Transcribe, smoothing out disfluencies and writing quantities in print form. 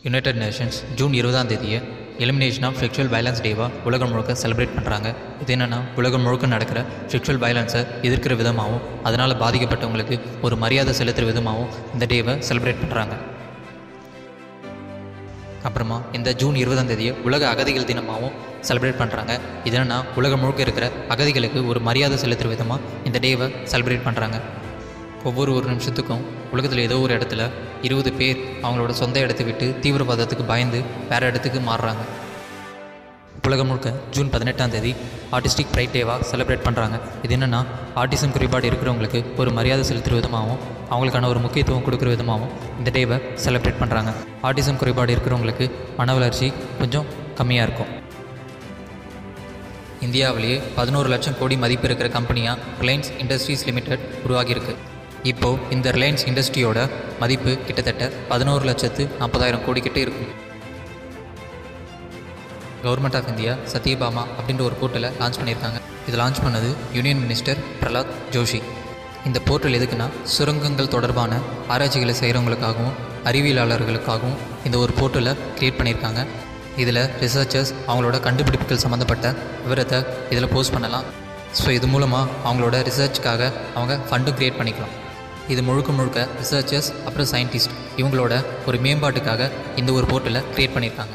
United Nations June 20ஆம் தேதியை elimination of sexual violence டேவாக உலகம் முழுக்க செலிப்ரேட் பண்ணுறாங்க. இது என்னென்னா, உலகம் முழுக்க நடக்கிற செக்ஷுவல் வயலன்ஸை எதிர்க்கிற விதமாகவும் அதனால் பாதிக்கப்பட்டவங்களுக்கு ஒரு மரியாதை செலுத்துகிற விதமாகவும் இந்த டேவை செலிப்ரேட் பண்ணுறாங்க. அப்புறமா இந்த ஜூன் 20ஆம் தேதியை உலக அகதிகள் தினமாகவும் செலிப்ரேட் பண்ணுறாங்க. இது என்னென்னா, உலகம் முழுக்க இருக்கிற அகதிகளுக்கு ஒரு மரியாதை செலுத்துகிற விதமாக இந்த டேவை செலிப்ரேட் பண்ணுறாங்க. ஒவ்வொரு நிமிஷத்துக்கும் உலகத்தில் ஏதோ ஒரு இடத்துல 20 பேர் அவங்களோட சொந்த இடத்தை விட்டு தீவிரவாதத்துக்கு பயந்து வேறு இடத்துக்கு மாறுறாங்க. உலகம் முழுக்க ஜூன் 18ஆம் தேதி ஆர்டிஸ்டிக் ப்ரைட் டேவாக செலிப்ரேட் பண்ணுறாங்க. இது என்னென்னா, ஆர்டிசம் குறைபாடு இருக்கிறவங்களுக்கு ஒரு மரியாதை செலுத்துகிற விதமாகவும் அவங்களுக்கான ஒரு முக்கியத்துவம் கொடுக்குற விதமாகவும் இந்த டேவை செலிப்ரேட் பண்ணுறாங்க. ஆர்டிசம் குறைபாடு இருக்கிறவங்களுக்கு மன வளர்ச்சி கொஞ்சம் கம்மியாக இருக்கும். இந்தியாவிலேயே 11 லட்சம் கோடி மதிப்பு இருக்கிற கம்பெனியாக ரிலையன்ஸ் இண்டஸ்ட்ரீஸ் லிமிடெட் உருவாகியிருக்கு. இப்போது இந்த ரிலையன்ஸ் இண்டஸ்ட்ரியோட மதிப்பு கிட்டத்தட்ட 11,40,000 கோடி கிட்டே இருக்கும். கவர்மெண்ட் ஆஃப் இந்தியா சத்யபாமா அப்படின்ற ஒரு போர்ட்டலை லான்ச் பண்ணியிருக்காங்க. இது லான்ச் பண்ணது யூனியன் மினிஸ்டர் பிரலாத் ஜோஷி. இந்த போர்ட்டல் எதுக்குன்னா, சுரங்கங்கள் தொடர்பான ஆராய்ச்சிகளை செய்கிறவங்களுக்காகவும் அறிவியலாளர்களுக்காகவும் இந்த ஒரு போர்ட்டலை க்ரியேட் பண்ணியிருக்காங்க. இதில் ரிசர்ச்சர்ஸ் அவங்களோட கண்டுபிடிப்புகள் சம்மந்தப்பட்ட விவரத்தை இதில் போஸ்ட் பண்ணலாம். ஸோ இது மூலமாக அவங்களோட ரிசர்ச்சுக்காக அவங்க ஃபண்டும் க்ரியேட் பண்ணிக்கலாம். இது முழுக்க ரிசர்ச்சர்ஸ் அப்புறம் சயின்டிஸ்ட் இவங்களோட ஒரு மேம்பாட்டுக்காக இந்த ஒரு போர்ட்டலை க்ரியேட் பண்ணியிருக்காங்க.